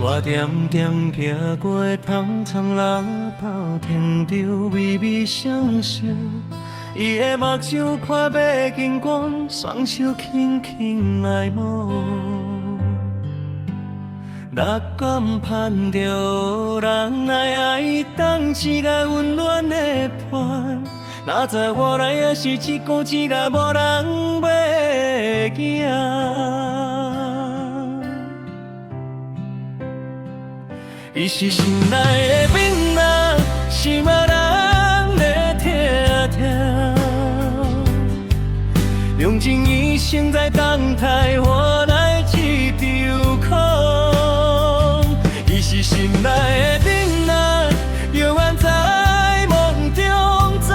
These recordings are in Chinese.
我点点行过芳草老跑停着微微双手，伊的目睭看要经过，双手轻轻来摸。若敢盼着人来爱，当一个温暖的伴，哪知我来的是一个无人要行。伊是心内的冰冷，是无人在听听。用尽一生在等待，换来一场空。伊是心内的冰冷，永远在梦中走。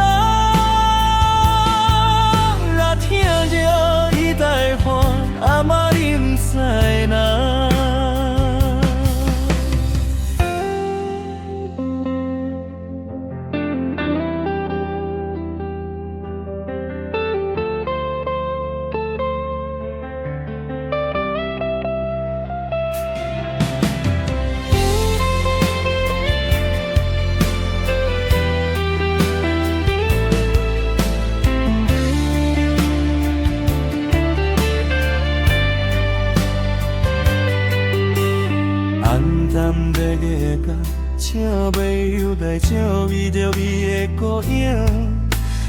若听着伊在喊，阿妈你不知哪。站在月角，请袂休来照伊着伊的孤影。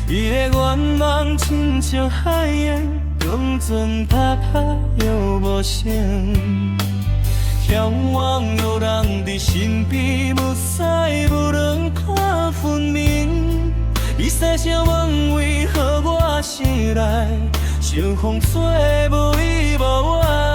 伊的愿望亲像海洋，永存打打又无声。向往有人伫身边，无使无能看分明。你细声问为何我醒来，相逢做无依无怨。